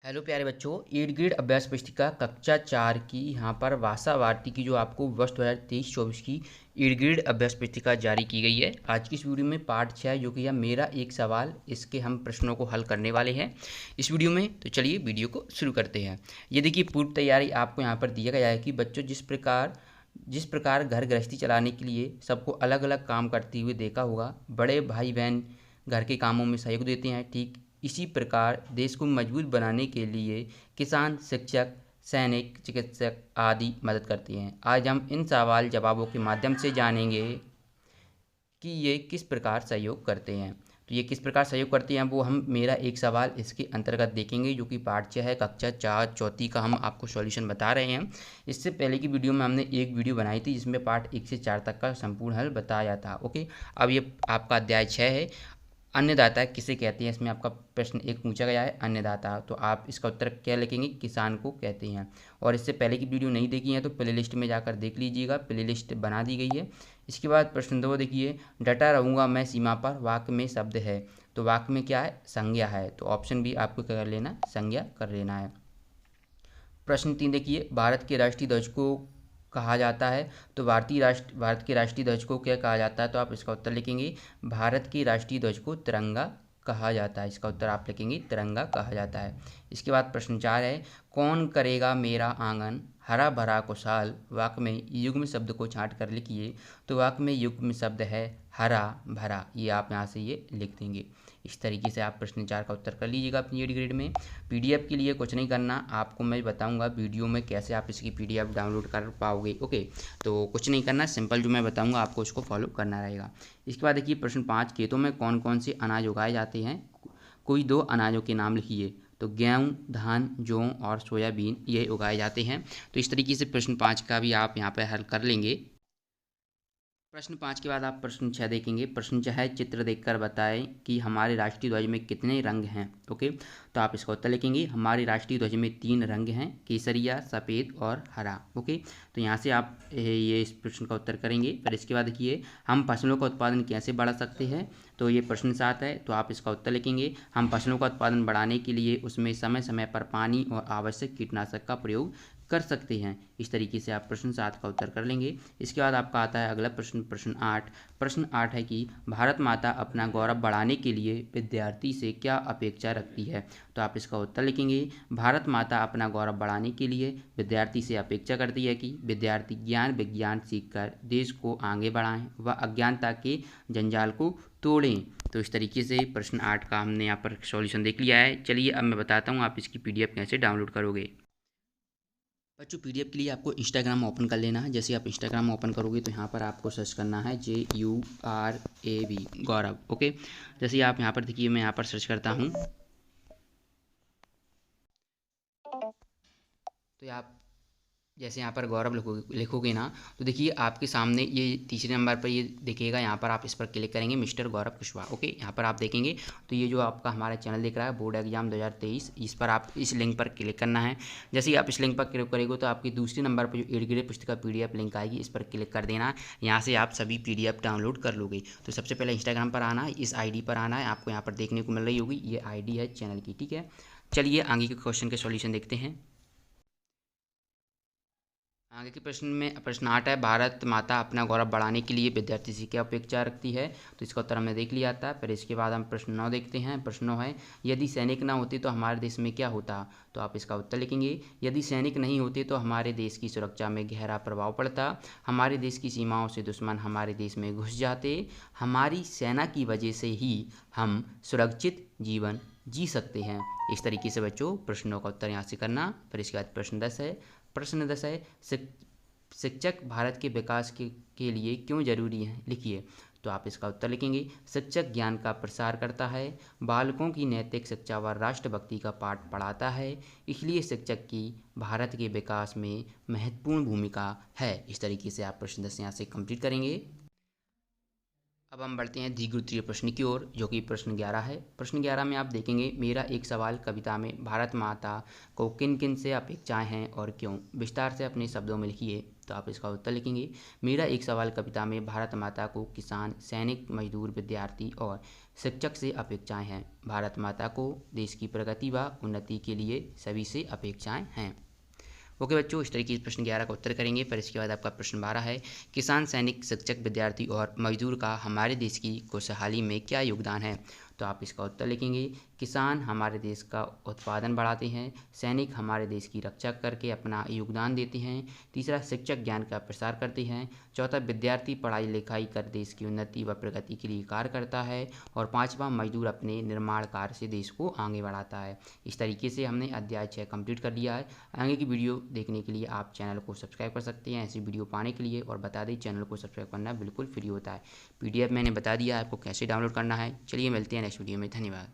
Hello प्यारे बच्चों, 8th grade अभ्यास पुस्तिका कक्षा 4 की यहाँ पर भाषा भारती की जो आपको वर्ष 2023-24 की 8th ग्रेड अभ्यास पुस्तिका जारी की गई है। आज की इस वीडियो में पार्ट 6 जो कि है मेरा एक सवाल, इसके हम प्रश्नों को हल करने वाले हैं इस वीडियो में। तो चलिए वीडियो को शुरू करते हैं। ये देखिए पूर्व तैयारी आपको यहाँ पर दिया गया है कि बच्चों जिस प्रकार घर गृहस्थी चलाने के लिए सबको अलग अलग काम करते हुए देखा होगा, बड़े भाई बहन घर के कामों में सहयोग देते हैं, ठीक इसी प्रकार देश को मजबूत बनाने के लिए किसान, शिक्षक, सैनिक, चिकित्सक आदि मदद करते हैं। आज हम इन सवाल जवाबों के माध्यम से जानेंगे कि ये किस प्रकार सहयोग करते हैं। तो ये किस प्रकार सहयोग करते हैं वो हम मेरा एक सवाल इसके अंतर्गत देखेंगे, जो कि पार्ट 6 है, कक्षा 4 चौथी का हम आपको सॉल्यूशन बता रहे हैं। इससे पहले की वीडियो में हमने एक वीडियो बनाई थी जिसमें पार्ट 1 से 4 तक का संपूर्ण हल बताया था। ओके, अब ये आपका अध्याय 6 है, अन्नदाता किसे कहते हैं। इसमें आपका प्रश्न एक पूछा गया है, अन्नदाता। तो आप इसका उत्तर क्या लिखेंगे, किसान को कहते हैं। और इससे पहले की वीडियो नहीं देखी है तो प्ले लिस्ट में जाकर देख लीजिएगा, प्ले लिस्ट बना दी गई है। इसके बाद प्रश्न 2 देखिए, डटा रहूँगा मैं सीमा पर, वाक्य में शब्द है। तो वाक्य में क्या है, संज्ञा है। तो ऑप्शन भी आपको क्या कर लेना, संज्ञा कर लेना है। प्रश्न 3 देखिए, भारत के राष्ट्रीय ध्वज को कहा जाता है। तो भारत के राष्ट्रीय ध्वज को क्या कहा जाता है। तो आप इसका उत्तर लिखेंगे, भारत के राष्ट्रीय ध्वज को तिरंगा कहा जाता है। इसका उत्तर आप लिखेंगे, तिरंगा कहा जाता है। इसके बाद प्रश्न 4 है, कौन करेगा मेरा आंगन हरा भरा खुशहाल। वाक्य में युग्म शब्द को छांट कर लिखिए। तो वाक्य में युग्म शब्द है हरा भरा, ये आप यहाँ से ये लिख देंगे। इस तरीके से आप प्रश्न 4 का उत्तर कर लीजिएगा अपनी 8th ग्रेड में। पीडीएफ के लिए कुछ नहीं करना, आपको मैं बताऊंगा वीडियो में कैसे आप इसकी पीडीएफ डाउनलोड कर पाओगे। ओके, तो कुछ नहीं करना, सिंपल जो मैं बताऊंगा आपको उसको फॉलो करना रहेगा। इसके बाद देखिए प्रश्न 5, खेतों में कौन कौन से अनाज उगाए जाते हैं, कोई 2 अनाजों के नाम लिखिए। तो गेहूँ, धान, जौ और सोयाबीन ये उगाए जाते हैं। तो इस तरीके से प्रश्न 5 का भी आप यहाँ पर हल कर लेंगे। प्रश्न 5 के बाद आप प्रश्न 6 देखेंगे। प्रश्न 6 है, चित्र देखकर बताएं कि हमारे राष्ट्रीय ध्वज में कितने रंग हैं। ओके, तो आप इसका उत्तर लिखेंगे, हमारे राष्ट्रीय ध्वज में 3 रंग हैं, केसरिया, सफ़ेद और हरा। ओके, तो यहाँ से आप ये इस प्रश्न का उत्तर करेंगे। फिर इसके बाद देखिए, हम फसलों का उत्पादन कैसे बढ़ा सकते हैं। तो ये प्रश्न 7 है, तो आप इसका उत्तर लिखेंगे, हम फसलों का उत्पादन बढ़ाने के लिए उसमें समय समय पर पानी और आवश्यक कीटनाशक का प्रयोग कर सकते हैं। इस तरीके से आप प्रश्न 7 का उत्तर कर लेंगे। इसके बाद आपका आता है अगला प्रश्न, प्रश्न 8। प्रश्न 8 है कि भारत माता अपना गौरव बढ़ाने के लिए विद्यार्थी से क्या अपेक्षा रखती है। तो आप इसका उत्तर लिखेंगे, भारत माता अपना गौरव बढ़ाने के लिए विद्यार्थी से अपेक्षा करती है कि विद्यार्थी ज्ञान विज्ञान सीखकर देश को आगे बढ़ाएं व अज्ञानता के जंजाल को तोड़ें। तो इस तरीके से प्रश्न 8 का हमने यहाँ पर सॉल्यूशन देख लिया है। चलिए अब मैं बताता हूँ आप इसकी पीडीएफ कैसे डाउनलोड करोगे। बच्चों, पीडीएफ के लिए आपको इंस्टाग्राम ओपन कर लेना है। जैसे आप इंस्टाग्राम ओपन करोगे तो यहाँ पर आपको सर्च करना है JURAV, गौरव। ओके, जैसे आप यहाँ पर देखिए, मैं यहाँ पर सर्च करता हूँ तो आप जैसे यहाँ पर गौरव लिखोगे ना, तो देखिए आपके सामने ये तीसरे नंबर पर ये दिखेगा। यहाँ पर आप इस पर क्लिक करेंगे, मिस्टर गौरव कुशवाहा। ओके, यहाँ पर आप देखेंगे तो ये जो आपका हमारा चैनल दिख रहा है, बोर्ड एग्जाम 2023, इस पर आप इस लिंक पर क्लिक करना है। जैसे ही आप इस लिंक पर क्लिक करेंगे तो आपकी दूसरे नंबर पर जो 8th ग्रेड पुस्तिका पीडीएफ लिंक आएगी, इस पर क्लिक कर देना। यहाँ से आप सभी पीडीएफ डाउनलोड कर लोगे। तो सबसे पहले इंस्टाग्राम पर आना है, इस ID पर आना है, आपको यहाँ पर देखने को मिल रही होगी, ये ID है चैनल की। ठीक है, चलिए आगे के क्वेश्चन के सॉल्यूशन देखते हैं। आगे के प्रश्न में प्रश्न 8 है, भारत माता अपना गौरव बढ़ाने के लिए विद्यार्थी से क्या अपेक्षा रखती है। तो इसका उत्तर हमने देख लिया था। फिर इसके बाद हम प्रश्न 9 देखते हैं। प्रश्न 9 है, यदि सैनिक ना होते तो हमारे देश में क्या होता। तो आप इसका उत्तर लिखेंगे, यदि सैनिक नहीं होते तो हमारे देश की सुरक्षा में गहरा प्रभाव पड़ता, हमारे देश की सीमाओं से दुश्मन हमारे देश में घुस जाते, हमारी सेना की वजह से ही हम सुरक्षित जीवन जी सकते हैं। इस तरीके से बच्चों प्रश्नों का उत्तर यहाँ से करना। फिर इसके बाद प्रश्न 10 है। प्रश्न 10 है, शिक्षक भारत के विकास के लिए क्यों जरूरी है, लिखिए। तो आप इसका उत्तर लिखेंगे, शिक्षक ज्ञान का प्रसार करता है, बालकों की नैतिक शिक्षा व राष्ट्रभक्ति का पाठ पढ़ाता है, इसलिए शिक्षक की भारत के विकास में महत्वपूर्ण भूमिका है। इस तरीके से आप प्रश्न 10 यहाँ से कंप्लीट करेंगे। अब हम बढ़ते हैं द्विगुत्रीय प्रश्न की ओर, जो कि प्रश्न 11 है। प्रश्न 11 में आप देखेंगे, मेरा एक सवाल कविता में भारत माता को किन किन से अपेक्षाएं हैं और क्यों, विस्तार से अपने शब्दों में लिखिए। तो आप इसका उत्तर लिखेंगे, मेरा एक सवाल कविता में भारत माता को किसान, सैनिक, मजदूर, विद्यार्थी और शिक्षक से अपेक्षाएं हैं। भारत माता को देश की प्रगति व उन्नति के लिए सभी से अपेक्षाएं हैं। ओके बच्चों, इस तरीके से प्रश्न 11 का उत्तर करेंगे। पर इसके बाद आपका प्रश्न 12 है, किसान, सैनिक, शिक्षक, विद्यार्थी और मजदूर का हमारे देश की खुशहाली में क्या योगदान है। तो आप इसका उत्तर लिखेंगे, किसान हमारे देश का उत्पादन बढ़ाते हैं, सैनिक हमारे देश की रक्षा करके अपना योगदान देते हैं, तीसरा शिक्षक ज्ञान का प्रसार करते हैं, चौथा विद्यार्थी पढ़ाई लिखाई कर देश की उन्नति व प्रगति के लिए कार्य करता है, और पाँचवा मजदूर अपने निर्माण कार्य से देश को आगे बढ़ाता है। इस तरीके से हमने अध्याय 6 कंप्लीट कर लिया है। आगे की वीडियो देखने के लिए आप चैनल को सब्सक्राइब कर सकते हैं ऐसी वीडियो पाने के लिए। और बता दें, चैनल को सब्सक्राइब करना बिल्कुल फ्री होता है। PDF मैंने बता दिया आपको कैसे डाउनलोड करना है। चलिए मिलते हैं नेक्स्ट वीडियो में। धन्यवाद।